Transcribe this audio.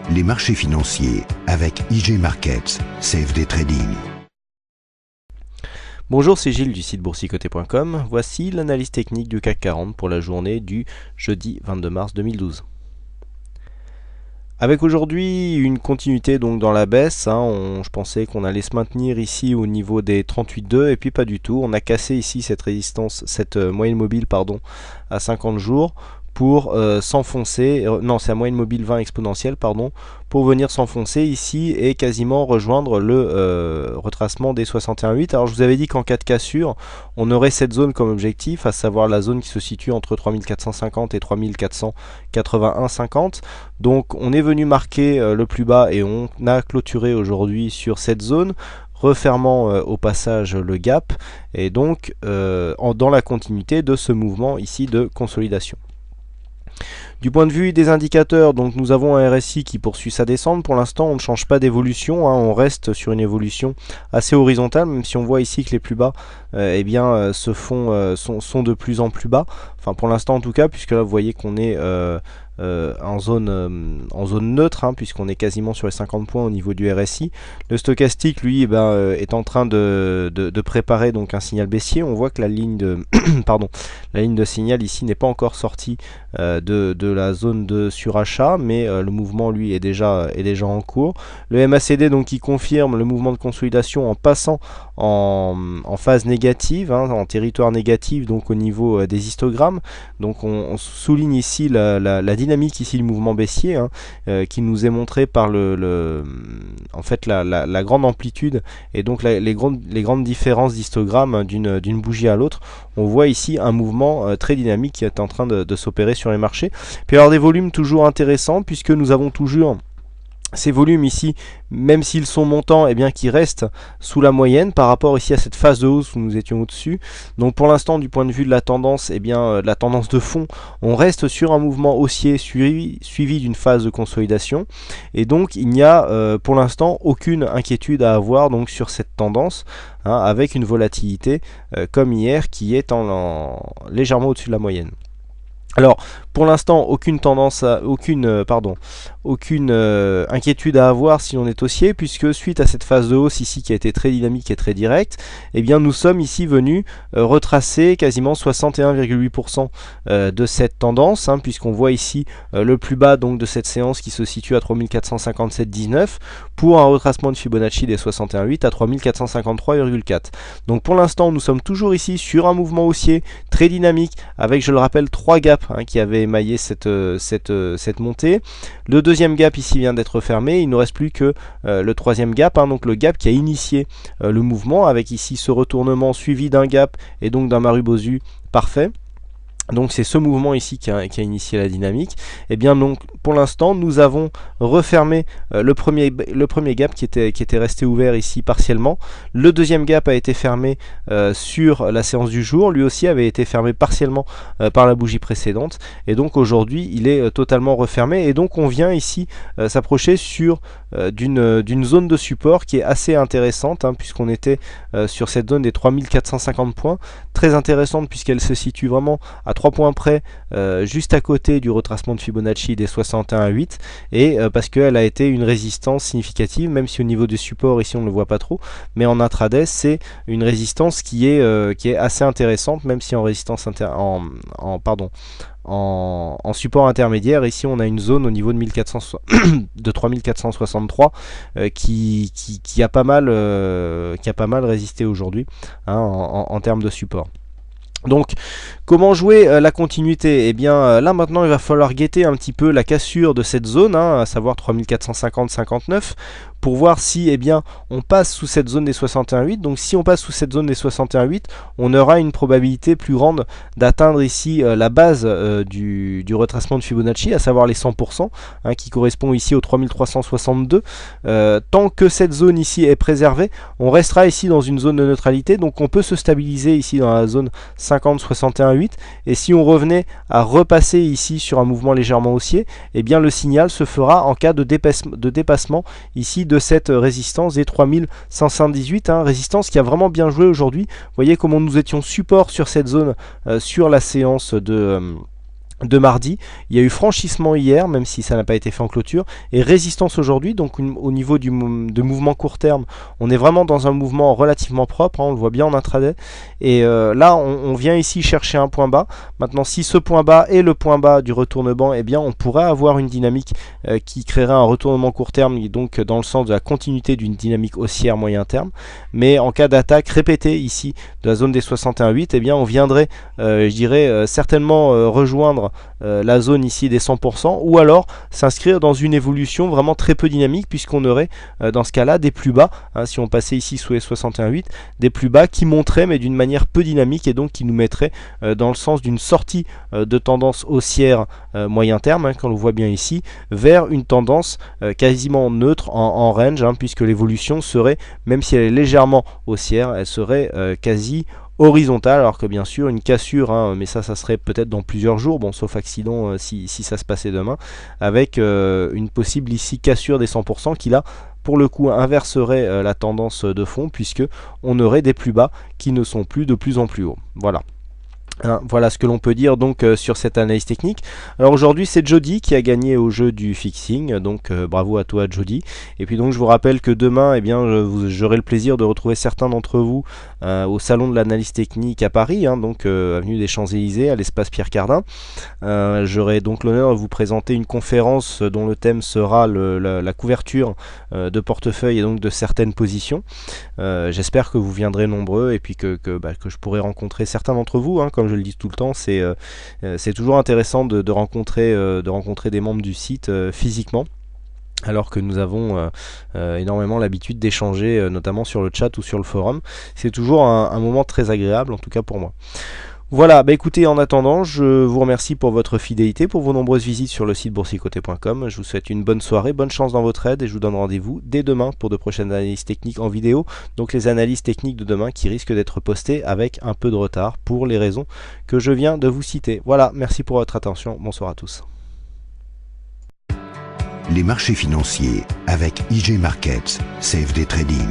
les marchés financiers avec IG Markets, CFD Trading. Bonjour, c'est Gilles du site boursicoté.com. Voici l'analyse technique du CAC 40 pour la journée du jeudi 22 mars 2012. Avec aujourd'hui une continuité donc dans la baisse, je pensais qu'on allait se maintenir ici au niveau des 38,2 et puis pas du tout. On a cassé ici cette résistance, cette moyenne mobile à 50 jours pour s'enfoncer, non c'est la moyenne mobile 20 exponentielle pour venir s'enfoncer ici et quasiment rejoindre le retracement des 61,8. Alors je vous avais dit qu'en cas de cassure, on aurait cette zone comme objectif, à savoir la zone qui se situe entre 3450 et 3481,50. Donc on est venu marquer le plus bas et on a clôturé aujourd'hui sur cette zone, refermant au passage le gap et donc dans la continuité de ce mouvement ici de consolidation. Du point de vue des indicateurs, donc nous avons un RSI qui poursuit sa descente. Pour l'instant, on ne change pas d'évolution, on reste sur une évolution assez horizontale, même si on voit ici que les plus bas sont de plus en plus bas. Enfin, pour l'instant en tout cas, puisque là vous voyez qu'on est en zone neutre, puisqu'on est quasiment sur les 50 points au niveau du RSI. Le stochastique, lui, est en train de préparer donc un signal baissier. On voit que la ligne de la ligne de signal ici n'est pas encore sortie de la zone de surachat, mais le mouvement lui est déjà en cours. Le MACD donc qui confirme le mouvement de consolidation en passant en phase négative, en territoire négatif, donc au niveau des histogrammes. Donc on souligne ici la dynamique ici du mouvement baissier, qui nous est montré par la grande amplitude et donc les grandes différences d'histogrammes d'une bougie à l'autre. On voit ici un mouvement très dynamique qui est en train de s'opérer sur les marchés. Puis alors des volumes toujours intéressants, puisque nous avons toujours ces volumes ici, même s'ils sont montants, qui restent sous la moyenne par rapport ici à cette phase de hausse où nous étions au-dessus. Donc pour l'instant, du point de vue de la tendance, la tendance de fond, on reste sur un mouvement haussier suivi d'une phase de consolidation. Et donc il n'y a pour l'instant aucune inquiétude à avoir donc sur cette tendance, avec une volatilité comme hier qui est légèrement au-dessus de la moyenne. Alors, pour l'instant, aucune inquiétude à avoir si on est haussier, puisque suite à cette phase de hausse ici qui a été très dynamique et très directe, nous sommes ici venus retracer quasiment 61,8% de cette tendance, puisqu'on voit ici le plus bas donc de cette séance qui se situe à 3457,19 pour un retracement de Fibonacci des 61,8 à 3453,4. Donc pour l'instant, nous sommes toujours ici sur un mouvement haussier très dynamique avec, je le rappelle, 3 gaps qui avait émaillé cette montée. Le deuxième gap ici vient d'être fermé, il ne reste plus que le troisième gap, donc le gap qui a initié le mouvement, avec ici ce retournement suivi d'un gap et donc d'un Marubozu parfait. Donc c'est ce mouvement ici qui a initié la dynamique. Donc pour l'instant nous avons refermé le premier gap qui était resté ouvert ici partiellement. Le deuxième gap a été fermé sur la séance du jour, lui aussi avait été fermé partiellement par la bougie précédente, et donc aujourd'hui il est totalement refermé, et donc on vient ici s'approcher sur d'une zone de support qui est assez intéressante, puisqu'on était sur cette zone des 3450 points, très intéressante puisqu'elle se situe vraiment à 3 points près, juste à côté du retracement de Fibonacci des 61,8, et parce qu'elle a été une résistance significative, même si au niveau du support ici on ne le voit pas trop, mais en intraday c'est une résistance qui est assez intéressante, même si en résistance en support intermédiaire, ici on a une zone au niveau de 3463 qui a pas mal résisté aujourd'hui, en termes de support. Donc comment jouer la continuité? Là maintenant il va falloir guetter un petit peu la cassure de cette zone, à savoir 3450-59, pour voir si on passe sous cette zone des 61,8. Donc si on passe sous cette zone des 61,8, on aura une probabilité plus grande d'atteindre ici la base du retracement de Fibonacci, à savoir les 100%, qui correspond ici aux 3362. Tant que cette zone ici est préservée, on restera ici dans une zone de neutralité, donc on peut se stabiliser ici dans la zone 50-61,8, et si on revenait à repasser ici sur un mouvement légèrement haussier, le signal se fera en cas de dépassement ici de cette résistance des 3518, résistance qui a vraiment bien joué aujourd'hui. Vous voyez comment nous étions support sur cette zone sur la séance de mardi. Il y a eu franchissement hier, même si ça n'a pas été fait en clôture, et résistance aujourd'hui. Donc au niveau de mouvement court terme, on est vraiment dans un mouvement relativement propre, hein, on le voit bien en intraday. Et là, on vient ici chercher un point bas. Maintenant, si ce point bas est le point bas du retournement, eh bien, on pourrait avoir une dynamique qui créerait un retournement court terme, donc dans le sens de la continuité d'une dynamique haussière moyen terme. Mais en cas d'attaque répétée ici de la zone des 61,8, eh bien, on viendrait, je dirais, certainement rejoindre la zone ici des 100%, ou alors s'inscrire dans une évolution vraiment très peu dynamique, puisqu'on aurait dans ce cas là des plus bas, hein, si on passait ici sous les 61,8, des plus bas qui monteraient mais d'une manière peu dynamique, et donc qui nous mettraient dans le sens d'une sortie de tendance haussière moyen terme, hein, comme on le voit bien ici, vers une tendance quasiment neutre en range, hein, puisque l'évolution serait, même si elle est légèrement haussière, elle serait quasi horizontale, alors que bien sûr une cassure, hein, mais ça serait peut-être dans plusieurs jours, bon, sauf accident si ça se passait demain, avec une possible ici cassure des 100% qui là pour le coup inverserait la tendance de fond, puisque on aurait des plus bas qui ne sont plus de plus en plus hauts. Voilà. Hein, voilà ce que l'on peut dire donc sur cette analyse technique. Alors aujourd'hui c'est Jody qui a gagné au jeu du fixing, donc bravo à toi Jody. Et puis donc je vous rappelle que demain, eh bien, j'aurai le plaisir de retrouver certains d'entre vous au salon de l'analyse technique à Paris, hein, donc avenue des Champs-Élysées à l'espace Pierre Cardin. J'aurai donc l'honneur de vous présenter une conférence dont le thème sera la couverture de portefeuille et donc de certaines positions. J'espère que vous viendrez nombreux, et puis que je pourrai rencontrer certains d'entre vous, hein, comme je le dis tout le temps, c'est toujours intéressant de rencontrer des membres du site physiquement, alors que nous avons énormément l'habitude d'échanger, notamment sur le chat ou sur le forum. C'est toujours un moment très agréable, en tout cas pour moi. Voilà, bah écoutez, en attendant, je vous remercie pour votre fidélité, pour vos nombreuses visites sur le site boursicoté.com. Je vous souhaite une bonne soirée, bonne chance dans votre aide, et je vous donne rendez-vous dès demain pour de prochaines analyses techniques en vidéo. Donc les analyses techniques de demain qui risquent d'être postées avec un peu de retard pour les raisons que je viens de vous citer. Voilà, merci pour votre attention, bonsoir à tous. Les marchés financiers avec IG Markets, CFD Trading.